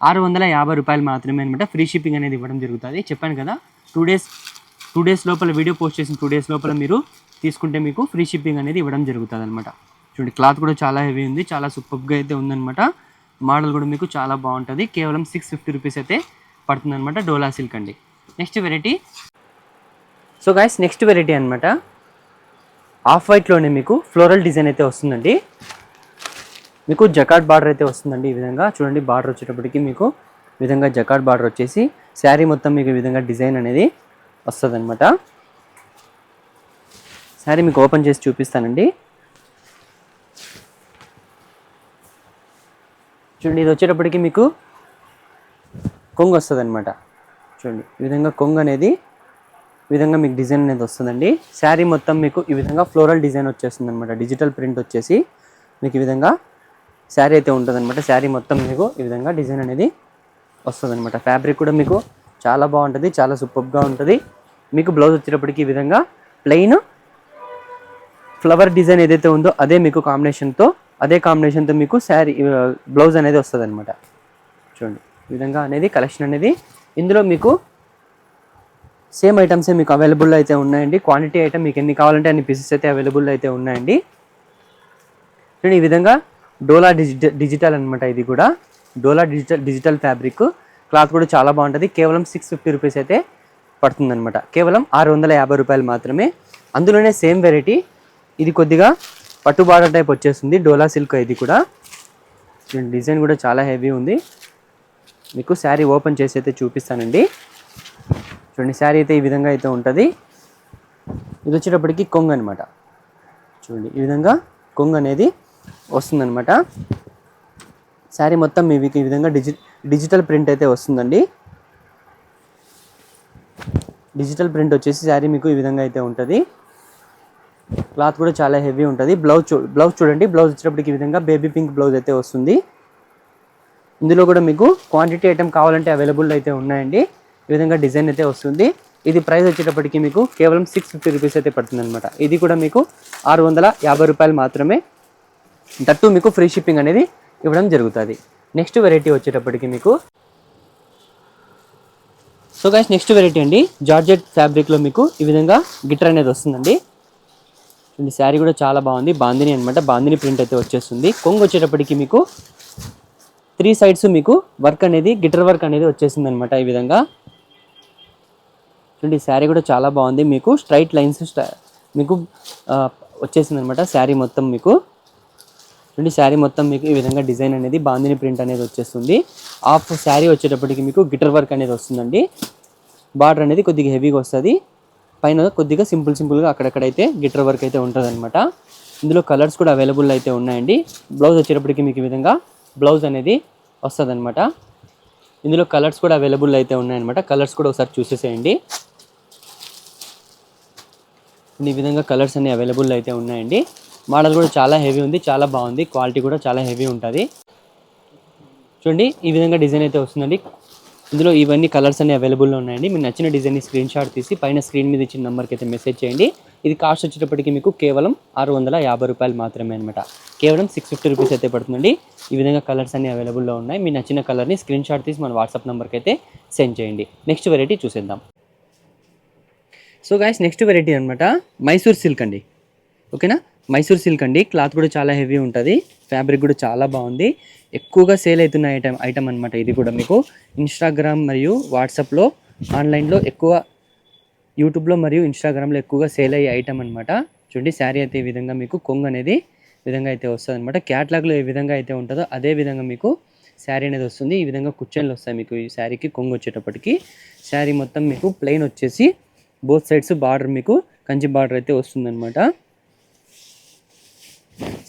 A: 650 రూపాయలు మాత్రమే అనమాట. ఫ్రీ షిప్పింగ్ అనేది ఇవ్వడం జరుగుతుంది. చెప్పాను కదా, 2 డేస్ లోపల వీడియో పోస్ట్ చేసిన 2 డేస్ లోపల మీరు తీసుకుంటే మీకు ఫ్రీ షిప్పింగ్ అనేది ఇవ్వడం జరుగుతుంది అనమాట. చూడండి క్లాత్ కూడా చాలా హెవీ ఉంది, చాలా సూపర్గా అయితే ఉందన్నమాట. మోడల్ కూడా మీకు చాలా బాగుంటుంది. కేవలం 650 రూపీస్ అయితే పడుతుంది అనమాట. డోలా సిల్క్ అండి. Next variety. So guys next variety అనమాట. ఆఫ్ వైట్లోనే మీకు ఫ్లోరల్ డిజైన్ అయితే వస్తుందండి. మీకు జకార్డ్ బార్డర్ అయితే వస్తుందండి. ఈ విధంగా చూడండి, బార్డర్ వచ్చేటప్పటికి మీకు ఈ విధంగా జకార్డ్ బార్డర్ వచ్చేసి శారీ మొత్తం మీకు ఈ విధంగా డిజైన్ అనేది వస్తుంది అనమాట. శారీ మీకు ఓపెన్ చేసి చూపిస్తానండి. చూడండి ఇది వచ్చేటప్పటికి మీకు కొంగు వస్తుంది అనమాట. చూడండి ఈ విధంగా కొంగు అనేది ఈ విధంగా మీకు డిజైన్ అనేది వస్తుందండి. శారీ మొత్తం మీకు ఈ విధంగా ఫ్లోరల్ డిజైన్ వచ్చేస్తుంది అనమాట. డిజిటల్ ప్రింట్ వచ్చేసి మీకు ఈ విధంగా శారీ అయితే ఉంటుంది అనమాట. శారీ మొత్తం మీకు ఈ విధంగా డిజైన్ అనేది వస్తుంది అనమాట. ఫ్యాబ్రిక్ కూడా మీకు చాలా బాగుంటుంది, చాలా సూపర్గా ఉంటుంది. మీకు బ్లౌజ్ వచ్చేటప్పటికి ఈ విధంగా ప్లెయిన్ ఫ్లవర్ డిజైన్ ఏదైతే ఉందో అదే మీకు కాంబినేషన్తో మీకు శారీ బ్లౌజ్ అనేది వస్తుంది అనమాట. చూడండి ఈ విధంగా అనేది కలెక్షన్ అనేది. ఇందులో మీకు సేమ్ ఐటమ్సే మీకు అవైలబుల్ అయితే ఉన్నాయండి. క్వాంటిటీ ఐటమ్ మీకు ఎన్ని కావాలంటే అన్ని పీసెస్ అయితే అవైలబుల్ అయితే ఉన్నాయండి. చూడండి ఈ విధంగా డోలా డిజిటల్ అనమాట. ఇది కూడా డోలా డిజిటల్ ఫ్యాబ్రిక్. క్లాత్ కూడా చాలా బాగుంటుంది. కేవలం 650 రూపీస్ అయితే పడుతుందన్నమాట. కేవలం 650 రూపాయలు మాత్రమే. అందులోనే సేమ్ వెరైటీ ఇది కొద్దిగా పట్టు బార్డర్ టైప్ వచ్చేస్తుంది. డోలా సిల్క్ ఇది కూడా. డిజైన్ కూడా చాలా హెవీ ఉంది. మీకు శారీ ఓపెన్ చేసి అయితే చూపిస్తానండి. చూడండి శారీ అయితే ఈ విధంగా అయితే ఉంటుంది. ఇది వచ్చేటప్పటికి కొంగు అనమాట. చూడండి ఈ విధంగా కొంగు అనేది వస్తుందన్నమాట. శారీ మొత్తం మీకు ఈ విధంగా డిజిటల్ ప్రింట్ అయితే వస్తుందండి. డిజిటల్ ప్రింట్ వచ్చేసి శారీ మీకు ఈ విధంగా అయితే ఉంటుంది. క్లాత్ కూడా చాలా హెవీ ఉంటుంది. బ్లౌజ్ చూడండి, బ్లౌజ్ వచ్చేటప్పటికి ఈ విధంగా బేబీ పింక్ బ్లౌజ్ అయితే వస్తుంది. ఇందులో కూడా మీకు క్వాంటిటీ ఐటమ్ కావాలంటే అవైలబుల్ అయితే ఉన్నాయండి. ఈ విధంగా డిజైన్ అయితే వస్తుంది. ఇది ప్రైస్ వచ్చేటప్పటికి మీకు కేవలం 650 రూపీస్ అయితే పడుతుంది అనమాట. ఇది కూడా మీకు 650 రూపాయలు మాత్రమే. దట్టు మీకు ఫ్రీ షిప్పింగ్ అనేది ఇవ్వడం జరుగుతుంది. నెక్స్ట్ వెరైటీ వచ్చేటప్పటికి మీకు సో గైస్ నెక్స్ట్ వెరైటీ అండి. జార్జెట్ ఫ్యాబ్రిక్లో మీకు ఈ విధంగా గిటర్ అనేది వస్తుందండి. ఈ శారీ కూడా చాలా బాగుంది. బాందిని అనమాట. బాందిని ప్రింట్ అయితే వచ్చేస్తుంది. కొంగు వచ్చేటప్పటికి మీకు 3 సైడ్స్ మీకు వర్క్ అనేది గిటర్ వర్క్ అనేది వచ్చేసింది అనమాట. ఈ విధంగా చూడండి శారీ కూడా చాలా బాగుంది. మీకు స్ట్రైట్ లైన్స్ మీకు వచ్చేసింది అనమాట. శారీ మొత్తం మీకు చూడండి, శారీ మొత్తం మీకు ఈ విధంగా డిజైన్ అనేది బాందిని ప్రింట్ అనేది వచ్చేస్తుంది. హాఫ్ శారీ వచ్చేటప్పటికి మీకు గిటర్ వర్క్ అనేది వస్తుందండి. బార్డర్ అనేది కొద్దిగా హెవీగా వస్తుంది. పైన కొద్దిగా సింపుల్గా అక్కడక్కడైతే గిటర్ వర్క్ అయితే ఉంటుంది అనమాట. ఇందులో కలర్స్ కూడా అవైలబుల్ అయితే ఉన్నాయండి. బ్లౌజ్ వచ్చేటప్పటికి మీకు ఈ విధంగా బ్లౌజ్ అనేది వస్తుంది అనమాట. ఇందులో కలర్స్ కూడా అవైలబుల్ అయితే ఉన్నాయన్నమాట. కలర్స్ కూడా ఒకసారి చూసేసేయండి. ఈ విధంగా కలర్స్ అన్ని అవైలబుల్ అయితే ఉన్నాయండి. మోడల్ కూడా చాలా హెవీ ఉంది, చాలా బాగుంది. క్వాలిటీ కూడా చాలా హెవీ ఉంటుంది. చూడండి ఈ విధంగా డిజైన్ అయితే వస్తుందండి. ఇందులో ఇవన్నీ కలర్స్ అన్ని అవైలబుల్లో ఉన్నాయండి. మీకు నచ్చిన డిజైన్ని స్క్రీన్ షాట్ తీసి పైన స్క్రీన్ మీద ఇచ్చిన నెంబర్కి అయితే మెసేజ్ చేయండి. ఇది కాస్ట్ వచ్చేటప్పటికి మీకు కేవలం 650 రూపాయలు మాత్రమే అనమాట. కేవలం 650 రూపీస్ అయితే పడుతుందండి. ఈ విధంగా కలర్స్ అన్ని అవైలబుల్లో ఉన్నాయి. మీ నచ్చిన కలర్ని స్క్రీన్ షాట్ తీసి మన వాట్సాప్ నెంబర్కి అయితే సెండ్ చేయండి. నెక్స్ట్ వెరైటీ చూసేద్దాం. సో గైస్ నెక్స్ట్ వెరైటీ అనమాట మైసూర్ సిల్క్ అండి. ఓకేనా, మైసూర్ సిల్క్ అండి. క్లాత్ కూడా చాలా హెవీ ఉంటుంది, ఫ్యాబ్రిక్ కూడా చాలా బాగుంది. ఎక్కువగా సేల్ అవుతున్న ఐటమ్ అనమాట. ఇది కూడా మీకు ఇన్స్టాగ్రామ్ మరియు వాట్సాప్లో, ఆన్లైన్లో ఎక్కువ, యూట్యూబ్లో మరియు ఇన్స్టాగ్రామ్లో ఎక్కువగా సేల్ అయ్యే ఐటమ్ అనమాట. చూడండి శారీ అయితే ఈ విధంగా మీకు కొంగు అనేది విధంగా అయితే వస్తుంది అనమాట. క్యాట్లాగ్లో ఏ విధంగా అయితే ఉంటుందో అదే విధంగా మీకు శారీ అనేది వస్తుంది. ఈ విధంగా కుచ్చన్లు వస్తాయి మీకు ఈ శారీకి. కొంగు వచ్చేటప్పటికి శారీ మొత్తం మీకు ప్లెయిన్ వచ్చేసి బోత్ సైడ్స్ బార్డర్ మీకు కంచి బార్డర్ అయితే వస్తుందన్నమాట.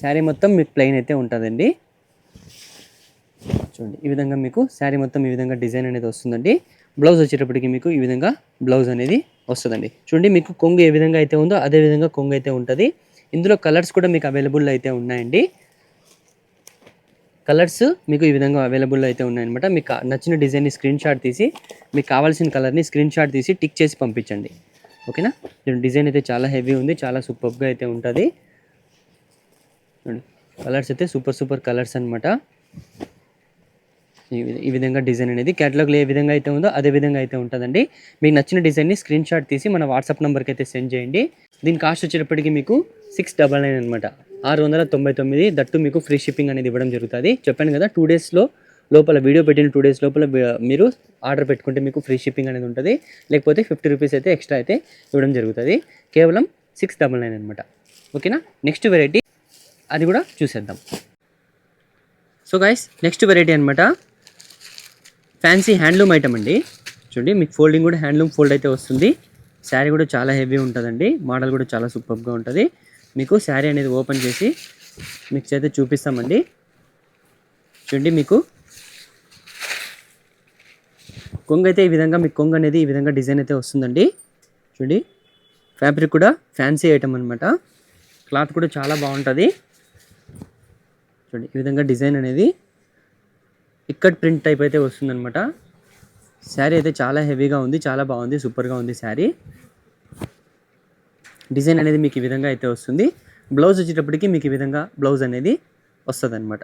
A: శారీ మొత్తం మీకు ప్లెయిన్ అయితే ఉంటుందండి. చూడండి ఈ విధంగా మీకు శారీ మొత్తం ఈ విధంగా డిజైన్ అనేది వస్తుందండి. బ్లౌజ్ వచ్చేటప్పటికి మీకు ఈ విధంగా బ్లౌజ్ అనేది వస్తుందండి. చూడండి మీకు కొంగు ఏ విధంగా అయితే ఉందో అదే విధంగా కొంగు అయితే ఉంటుంది. ఇందులో కలర్స్ కూడా మీకు అవైలబుల్ అయితే ఉన్నాయండి. కలర్స్ మీకు ఈ విధంగా అవైలబుల్ అయితే ఉన్నాయన్నమాట. మీకు నచ్చిన డిజైన్ని స్క్రీన్ షాట్ తీసి, మీకు కావాల్సిన కలర్ని స్క్రీన్ షాట్ తీసి టిక్ చేసి పంపించండి. ఓకేనా. డిజైన్ అయితే చాలా హెవీ ఉంది, చాలా సూపర్గా అయితే ఉంటుంది. కలర్స్ అయితే సూపర్ కలర్స్ అనమాట. ఈ విధంగా డిజైన్ అనేది క్యాటలాగ్లో ఏ విధంగా అయితే ఉందో అదే విధంగా అయితే ఉంటుందండి. మీకు నచ్చిన డిజైన్ని స్క్రీన్ షాట్ తీసి మన వాట్సాప్ నెంబర్కి అయితే సెండ్ చేయండి. దీని కాస్ట్ వచ్చేటప్పటికి మీకు 699 అనమాట, 699. దట్టు మీకు ఫ్రీ షిప్పింగ్ అనేది ఇవ్వడం జరుగుతుంది. చెప్పాను కదా 2 days లోపల, వీడియో పెట్టిన 2 days లోపల మీరు ఆర్డర్ పెట్టుకుంటే మీకు ఫ్రీ షిప్పింగ్ అనేది ఉంటుంది. లేకపోతే 50 రూపీస్ అయితే ఎక్స్ట్రా అయితే ఇవ్వడం జరుగుతుంది. కేవలం 699 అనమాట. ఓకేనా. నెక్స్ట్ వెరైటీ అది కూడా చూసేద్దాం. సో గైస్ నెక్స్ట్ వెరైటీ అనమాట ఫ్యాన్సీ హ్యాండ్లూమ్ ఐటమ్ అండి. చూడండి మీకు ఫోల్డింగ్ కూడా హ్యాండ్లూమ్ ఫోల్డ్ అయితే వస్తుంది. శారీ కూడా చాలా హెవీ ఉంటుందండి. మోడల్ కూడా చాలా సూపర్గా ఉంటుంది. మీకు శారీ అనేది ఓపెన్ చేసి మీకు అయితే చూపిస్తామండి. చూడండి మీకు కొంగు అయితే ఈ విధంగా, మీకు కొంగు అనేది ఈ విధంగా డిజైన్ అయితే వస్తుందండి. చూడండి ఫ్యాబ్రిక్ కూడా ఫ్యాన్సీ ఐటమ్ అనమాట. క్లాత్ కూడా చాలా బాగుంటుంది. చూడండి ఈ విధంగా డిజైన్ అనేది ఇక్కట్ ప్రింట్ టైప్ అయితే వస్తుందన్నమాట. శారీ అయితే చాలా హెవీగా ఉంది, చాలా బాగుంది, సూపర్గా ఉంది శారీ. డిజైన్ అనేది మీకు ఈ విధంగా అయితే వస్తుంది. బ్లౌజ్ వచ్చేటప్పటికి మీకు ఈ విధంగా బ్లౌజ్ అనేది వస్తుంది అనమాట.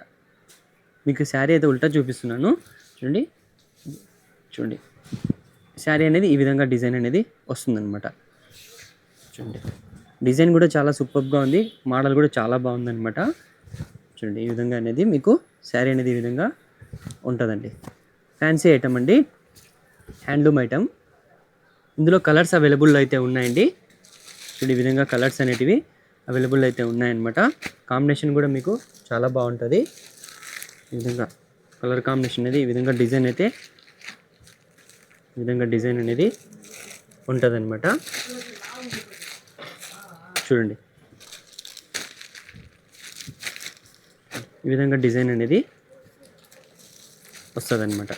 A: మీకు శారీ అయితే ఉల్టా చూపిస్తున్నాను. చూడండి చూడండి శారీ అనేది ఈ విధంగా డిజైన్ అనేది వస్తుందన్నమాట. చూడండి డిజైన్ కూడా చాలా సూపర్గా ఉంది, మోడల్ కూడా చాలా బాగుందన్నమాట. చూడండి ఈ విధంగా అనేది మీకు శారీ అనేది ఈ విధంగా ఉంటుందండి. ఫ్యాన్సీ ఐటమ్ అండి, హ్యాండ్లూమ్ ఐటమ్. ఇందులో కలర్స్ అవైలబుల్ అయితే ఉన్నాయండి. చూడండి ఈ విధంగా కలర్స్ అనేటివి అవైలబుల్ అయితే ఉన్నాయన్నమాట. కాంబినేషన్ కూడా మీకు చాలా బాగుంటుంది. ఈ విధంగా కలర్ కాంబినేషన్ అనేది ఈ విధంగా డిజైన్ అయితే ఈ విధంగా డిజైన్ అనేది ఉంటుందన్నమాట. చూడండి ఈ విధంగా డిజైన్ అనేది వస్తుంది అనమాట.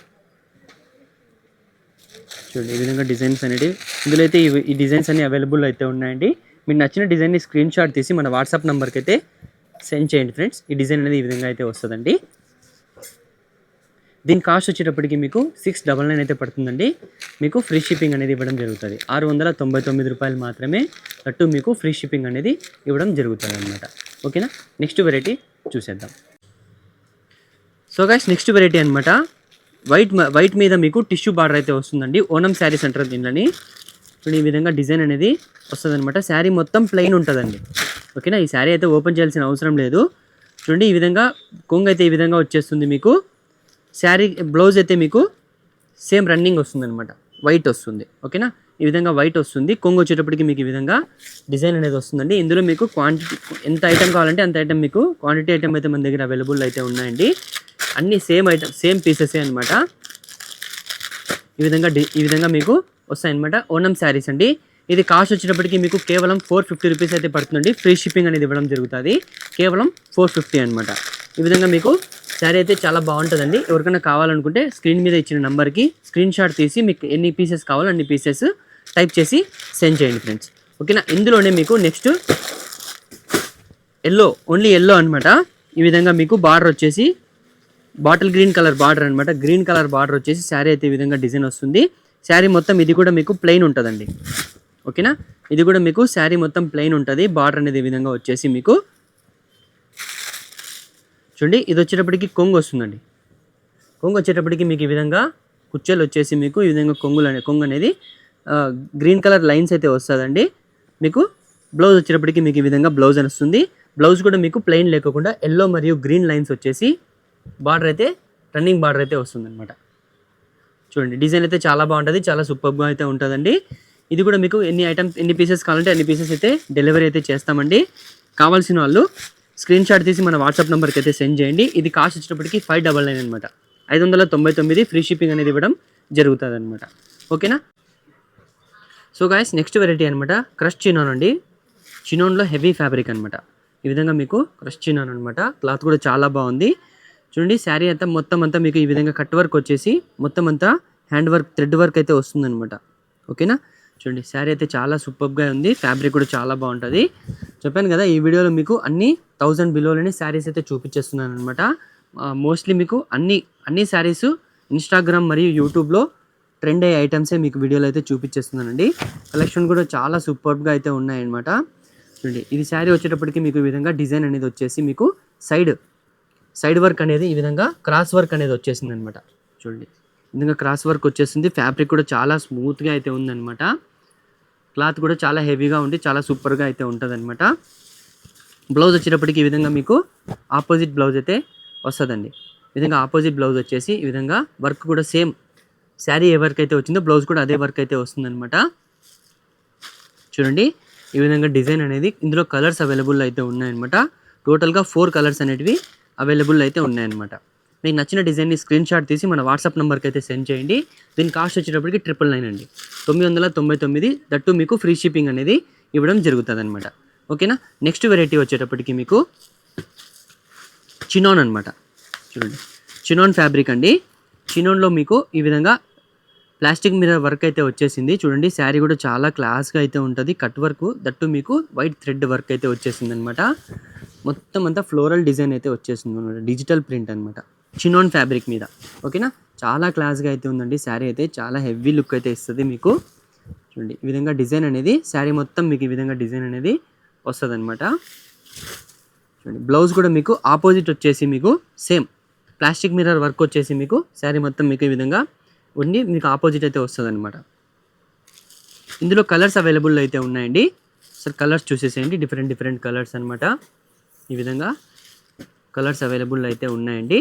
A: చూడండి ఈ విధంగా డిజైన్స్ అనేవి ఇందులో అయితే ఈ డిజైన్స్ అన్ని అవైలబుల్ అయితే ఉన్నాయండి. మీకు నచ్చిన డిజైన్ని స్క్రీన్ షాట్ తీసి మన వాట్సాప్ నెంబర్కి అయితే సెండ్ చేయండి ఫ్రెండ్స్. ఈ డిజైన్ అనేది ఈ విధంగా అయితే వస్తుందండి. దీని కాస్ట్ వచ్చేటప్పటికి మీకు 699 అయితే పడుతుందండి. మీకు ఫ్రీ షిప్పింగ్ అనేది ఇవ్వడం జరుగుతుంది. 699 రూపాయలు మాత్రమే. అటు మీకు ఫ్రీ షిప్పింగ్ అనేది ఇవ్వడం జరుగుతుంది అనమాట. ఓకేనా. నెక్స్ట్ వెరైటీ చూసేద్దాం. సో గైస్ నెక్స్ట్ వెరైటీ అనమాట వైట్ మీద మీకు టిష్యూ బార్డర్ అయితే వస్తుందండి. ఓనం శారీస్ అంటారు దీనిని. ఇప్పుడు ఈ విధంగా డిజైన్ అనేది వస్తుంది అనమాట. శారీ మొత్తం ప్లెయిన్ ఉంటుందండి. ఓకేనా. ఈ శారీ అయితే ఓపెన్ చేయాల్సిన అవసరం లేదు. చూడండి ఈ విధంగా కొంగు అయితే ఈ విధంగా వచ్చేస్తుంది మీకు. శారీ బ్లౌజ్ అయితే మీకు సేమ్ రన్నింగ్ వస్తుంది అనమాట, వైట్ వస్తుంది. ఓకేనా. ఈ విధంగా వైట్ వస్తుంది. కొంగు వచ్చేటప్పటికి మీకు ఈ విధంగా డిజైన్ అనేది వస్తుందండి. ఇందులో మీకు క్వాంటిటీ ఎంత ఐటమ్ కావాలంటే అంత ఐటమ్ మీకు క్వాంటిటీ ఐటమ్ అయితే మన దగ్గర అవైలబుల్ అయితే ఉన్నాయండి. అన్నీ సేమ్ ఐటమ్, సేమ్ పీసెసే అనమాట. ఈ విధంగా మీకు వస్తాయన్నమాట. ఓనం శారీస్ అండి. ఇది కాస్ట్ వచ్చేటప్పటికి మీకు కేవలం 450 రూపీస్ అయితే పడుతుందండి. ఫ్రీ షిప్పింగ్ అనేది ఇవ్వడం జరుగుతుంది. కేవలం 450 అనమాట. ఈ విధంగా మీకు శారీ అయితే చాలా బాగుంటుందండి. ఎవరికైనా కావాలనుకుంటే స్క్రీన్ మీద ఇచ్చిన నెంబర్కి స్క్రీన్ షాట్ తీసి మీకు ఎన్ని పీసెస్ కావాలో అన్ని పీసెస్ టైప్ చేసి సెండ్ చేయండి ఫ్రెండ్స్. ఓకేనా. ఇందులోనే మీకు నెక్స్ట్ ఎల్లో, ఓన్లీ ఎల్లో అనమాట. ఈ విధంగా మీకు బార్డర్ వచ్చేసి బాటిల్ గ్రీన్ కలర్ బార్డర్ అనమాట. గ్రీన్ కలర్ బార్డర్ వచ్చేసి శారీ అయితే ఈ విధంగా డిజైన్ వస్తుంది. శారీ మొత్తం ఇది కూడా మీకు ప్లెయిన్ ఉంటుందండి. ఓకేనా. ఇది కూడా మీకు శారీ మొత్తం ప్లెయిన్ ఉంటుంది. బార్డర్ అనేది ఈ విధంగా వచ్చేసి మీకు చూడండి. ఇది వచ్చేటప్పటికి కొంగు వస్తుందండి. కొంగు వచ్చేటప్పటికి మీకు ఈ విధంగా కుచ్చెలు వచ్చేసి మీకు ఈ విధంగా కొంగు అనేది గ్రీన్ కలర్ లైన్స్ అయితే వస్తుందండి. మీకు బ్లౌజ్ వచ్చేటప్పటికి మీకు ఈ విధంగా బ్లౌజ్ అని వస్తుంది. బ్లౌజ్ కూడా మీకు ప్లెయిన్ లేకుండా ఎల్లో మరియు గ్రీన్ లైన్స్ వచ్చేసి బార్డర్ అయితే రన్నింగ్ బార్డర్ అయితే వస్తుందన్నమాట. చూడండి డిజైన్ అయితే చాలా బాగుంటుంది, చాలా సూపర్గా అయితే ఉంటుందండి. ఇది కూడా మీకు ఎన్ని పీసెస్ కావాలంటే అన్ని పీసెస్ అయితే డెలివరీ అయితే చేస్తామండి. కావాల్సిన వాళ్ళు స్క్రీన్ షాట్ తీసి మన వాట్సాప్ నెంబర్కి అయితే సెండ్ చేయండి. ఇది కాస్ట్ వచ్చేటప్పటికి 599 అనమాట. 599 ఫ్రీ షిప్పింగ్ అనేది ఇవ్వడం జరుగుతుంది అనమాట. ఓకేనా. సో గాయస్ నెక్స్ట్ వెరైటీ అనమాట క్రష్ చినాన్ అండి. చినాన్లో హెవీ ఫ్యాబ్రిక్ అనమాట. ఈ విధంగా మీకు క్రష్ చినాన్ అనమాట. క్లాత్ కూడా చాలా బాగుంది. చూడండి శారీ అంతా మొత్తం అంతా మీకు ఈ విధంగా కట్ వర్క్ వచ్చేసి మొత్తం అంతా హ్యాండ్ వర్క్ థ్రెడ్ వర్క్ అయితే వస్తుందన్నమాట. ఓకేనా. చూడండి శారీ అయితే చాలా సూపర్గా ఉంది. ఫ్యాబ్రిక్ కూడా చాలా బాగుంటుంది. చెప్పాను కదా ఈ వీడియోలో మీకు అన్ని 1000 బిలోలోనే శారీస్ అయితే చూపించేస్తున్నాను అనమాట. మోస్ట్లీ మీకు అన్ని శారీస్ ఇన్స్టాగ్రామ్ మరియు యూట్యూబ్లో ట్రెండ్ అయ్యే ఐటమ్సే మీకు వీడియోలో అయితే చూపించేస్తున్నానండి. కలెక్షన్ కూడా చాలా సూపర్గా అయితే ఉన్నాయన్నమాట. చూడండి ఇది శారీ వచ్చేటప్పటికి మీకు ఈ విధంగా డిజైన్ అనేది వచ్చేసి మీకు సైడ్ వర్క్ అనేది ఈ విధంగా క్రాస్ వర్క్ అనేది వచ్చేసింది అనమాట. చూడండి ఈ విధంగా క్రాస్ వర్క్ వచ్చేసింది. ఫ్యాబ్రిక్ కూడా చాలా స్మూత్గా అయితే ఉందన్నమాట. క్లాత్ కూడా చాలా హెవీగా ఉండి చాలా సూపర్గా అయితే ఉంటుంది అనమాట. బ్లౌజ్ వచ్చేటప్పటికి ఈ విధంగా మీకు ఆపోజిట్ బ్లౌజ్ అయితే వస్తుందండి. ఈ విధంగా ఆపోజిట్ బ్లౌజ్ వచ్చేసి ఈ విధంగా వర్క్ కూడా సేమ్ శారీ ఏ వర్క్ అయితే వచ్చిందో బ్లౌజ్ కూడా అదే వర్క్ అయితే వస్తుందన్నమాట. చూడండి ఈ విధంగా డిజైన్ అనేది ఇందులో కలర్స్ అవైలబుల్ అయితే ఉన్నాయన్నమాట. టోటల్గా 4 కలర్స్ అనేటివి అవైలబుల్ అయితే ఉన్నాయన్నమాట. మీకు నచ్చిన డిజైన్ని స్క్రీన్ షాట్ తీసి మన వాట్సాప్ నెంబర్కి అయితే సెండ్ చేయండి. దీని కాస్ట్ వచ్చేటప్పటికి 999 అండి. 999 దట్టు మీకు ఫ్రీ షిప్పింగ్ అనేది ఇవ్వడం జరుగుతుంది అనమాట. ఓకేనా. నెక్స్ట్ వెరైటీ వచ్చేటప్పటికి మీకు చినాన్ అనమాట. చూడండి చినాన్ ఫ్యాబ్రిక్ అండి. చినాన్లో మీకు ఈ విధంగా ప్లాస్టిక్ మిర్రర్ వర్క్ అయితే వచ్చేసింది. చూడండి శారీ కూడా చాలా క్లాస్గా అయితే ఉంటుంది. కట్ వర్క్ దట్టు మీకు వైట్ థ్రెడ్ వర్క్ అయితే వచ్చేసింది అనమాట. మొత్తం అంతా ఫ్లోరల్ డిజైన్ అయితే వచ్చేసింది అనమాట. డిజిటల్ ప్రింట్ అనమాట చినాన్ ఫ్యాబ్రిక్ మీద. ఓకేనా. చాలా క్లాస్గా అయితే ఉందండి. శారీ అయితే చాలా హెవీ లుక్ అయితే ఇస్తుంది మీకు. చూడండి ఈ విధంగా డిజైన్ అనేది శారీ మొత్తం మీకు ఈ విధంగా డిజైన్ అనేది వస్తుంది అనమాట. చూడండి బ్లౌజ్ కూడా మీకు ఆపోజిట్ వచ్చేసి మీకు సేమ్ ప్లాస్టిక్ మిర్రర్ వర్క్ వచ్చేసి మీకు శారీ మొత్తం మీకు ఈ విధంగా ఉండి మీకు ఆపోజిట్ అయితే వస్తుంది అనమాట. ఇందులో కలర్స్ అవైలబుల్ అయితే ఉన్నాయండి. సార్ కలర్స్ చూసేసేయండి. డిఫరెంట్ కలర్స్ అనమాట. ఈ విధంగా కలర్స్ అవైలబుల్ అయితే ఉన్నాయండి.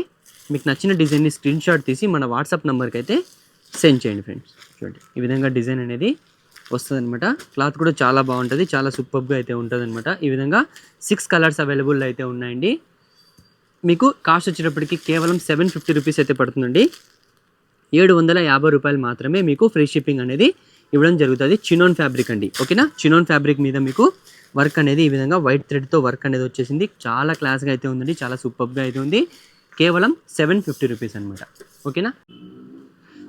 A: మీకు నచ్చిన డిజైన్ని స్క్రీన్ షాట్ తీసి మన వాట్సాప్ నెంబర్కి అయితే సెండ్ చేయండి ఫ్రెండ్స్. చూడండి ఈ విధంగా డిజైన్ అనేది వస్తుంది అనమాట. క్లాత్ కూడా చాలా బాగుంటుంది, చాలా సూపర్గా అయితే ఉంటుంది అనమాట. ఈ విధంగా 6 కలర్స్ అవైలబుల్ అయితే ఉన్నాయండి. మీకు కాస్ట్ వచ్చేటప్పటికి కేవలం 750 రూపీస్ అయితే పడుతుందండి. 750 రూపాయలు మాత్రమే మీకు ఫ్రీ షిప్పింగ్ అనేది ఇవ్వడం జరుగుతుంది. చినాన్ ఫ్యాబ్రిక్ అండి. ఓకేనా. చినాన్ ఫ్యాబ్రిక్ మీద మీకు వర్క్ అనేది ఈ విధంగా వైట్ థ్రెడ్తో వర్క్ అనేది వచ్చేసింది. చాలా క్లాస్గా అయితే ఉందండి, చాలా సూపర్గా అయితే ఉంది. కేవలం 750 రూపీస్ అనమాట. ఓకేనా.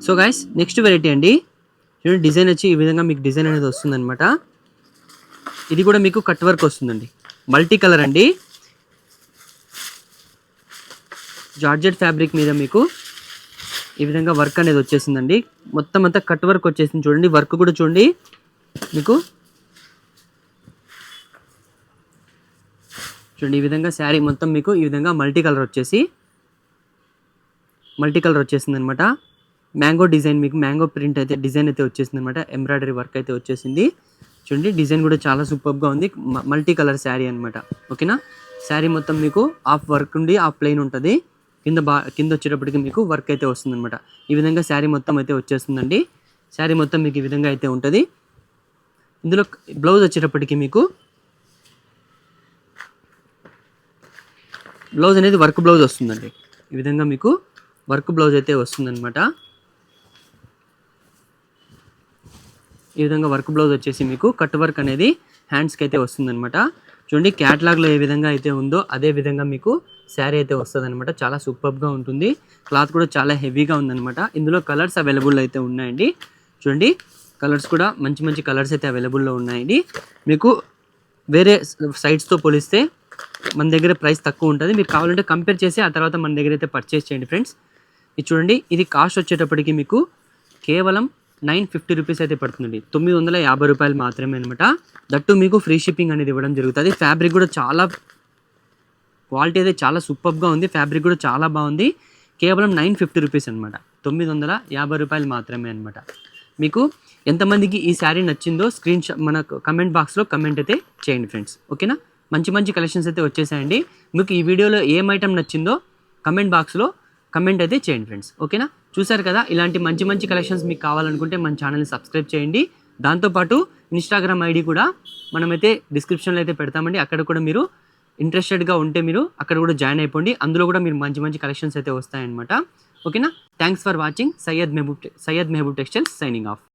A: సో గాయస్ నెక్స్ట్ వెరైటీ అండి. చూడండి డిజైన్ వచ్చి ఈ విధంగా మీకు డిజైన్ అనేది వస్తుందన్నమాట. ఇది కూడా మీకు కట్ వర్క్ వస్తుందండి. మల్టీ కలర్ అండి. జార్జెట్ ఫ్యాబ్రిక్ మీద మీకు ఈ విధంగా వర్క్ అనేది వచ్చేసిందండి. మొత్తం అంతా కట్ వర్క్ వచ్చేసింది. చూడండి వర్క్ కూడా చూడండి మీకు. చూడండి ఈ విధంగా శారీ మొత్తం మీకు ఈ విధంగా మల్టీ కలర్ వచ్చేసింది అనమాట. మ్యాంగో డిజైన్ మీకు మ్యాంగో ప్రింట్ అయితే డిజైన్ అయితే వచ్చేసింది అనమాట. ఎంబ్రాయిడరీ వర్క్ అయితే వచ్చేసింది. చూడండి డిజైన్ కూడా చాలా సూపర్గా ఉంది. మల్టీ కలర్ శారీ అనమాట. ఓకేనా. శారీ మొత్తం మీకు హాఫ్ వర్క్ ఉండి హాఫ్ ప్లెయిన్ ఉంటుంది. కింద వచ్చేటప్పటికి మీకు వర్క్ అయితే వస్తుంది అనమాట. ఈ విధంగా శారీ మొత్తం అయితే వచ్చేస్తుందండి. శారీ మొత్తం మీకు ఈ విధంగా అయితే ఉంటుంది. ఇందులో బ్లౌజ్ వచ్చేటప్పటికి మీకు బ్లౌజ్ అనేది వర్క్ బ్లౌజ్ వస్తుందండి. ఈ విధంగా మీకు వర్క్ బ్లౌజ్ అయితే వస్తుందన్నమాట. ఈ విధంగా వర్క్ బ్లౌజ్ వచ్చేసి మీకు కట్ వర్క్ అనేది హ్యాండ్స్కి అయితే వస్తుందన్నమాట. చూడండి క్యాటలాగ్లో ఏ విధంగా అయితే ఉందో అదే విధంగా మీకు శారీ అయితే వస్తుంది అనమాట. చాలా సూపర్గా ఉంటుంది. క్లాత్ కూడా చాలా హెవీగా ఉందన్నమాట. ఇందులో కలర్స్ అవైలబుల్ అయితే ఉన్నాయండి. చూడండి కలర్స్ కూడా మంచి కలర్స్ అయితే అవైలబుల్లో ఉన్నాయండి. మీకు వేరే సైట్స్తో పోలిస్తే మన దగ్గర ప్రైస్ తక్కువ ఉంటుంది. మీకు కావాలంటే కంపేర్ చేసి ఆ తర్వాత మన దగ్గర అయితే పర్చేస్ చేయండి ఫ్రెండ్స్. ఇది చూడండి ఇది కాస్ట్ వచ్చేటప్పటికి మీకు కేవలం 950 రూపీస్ అయితే పడుతుందండి. 950 రూపాయలు మాత్రమే అనమాట. దట్టు మీకు ఫ్రీ షిప్పింగ్ అనేది ఇవ్వడం జరుగుతుంది. ఫ్యాబ్రిక్ కూడా చాలా క్వాలిటీ అయితే చాలా సూపర్గా ఉంది. ఫ్యాబ్రిక్ కూడా చాలా బాగుంది. కేవలం 950 రూపీస్ అనమాట. 950 రూపాయలు మాత్రమే అనమాట. మీకు ఎంతమందికి ఈ శారీ నచ్చిందో స్క్రీన్ షాట్ మన కమెంట్ బాక్స్లో కమెంట్ అయితే చేయండి ఫ్రెండ్స్. ఓకేనా. మంచి మంచి కలెక్షన్స్ అయితే వచ్చేసాయండి. మీకు ఈ వీడియోలో ఏం ఐటమ్ నచ్చిందో కమెంట్ బాక్స్లో కమెంట్ అయితే చేయండి ఫ్రెండ్స్. ఓకేనా? చూసారు కదా, ఇలాంటి మంచి మంచి కలెక్షన్స్ మీకు కావాలనుకుంటే మన ఛానల్ని సబ్స్క్రైబ్ చేయండి. దాంతోపాటు ఇన్స్టాగ్రామ్ ఐడి కూడా మనమైతే డిస్క్రిప్షన్లో అయితే పెడతామండి. అక్కడ కూడా మీరు ఇంట్రెస్టెడ్గా ఉంటే మీరు అక్కడ కూడా జాయిన్ అయిపోండి. అందులో కూడా మీరు మంచి మంచి కలెక్షన్స్ అయితే వస్తాయన్నమాట. ఓకేనా? Thanks for watching. Syed Mehboob textiles signing off.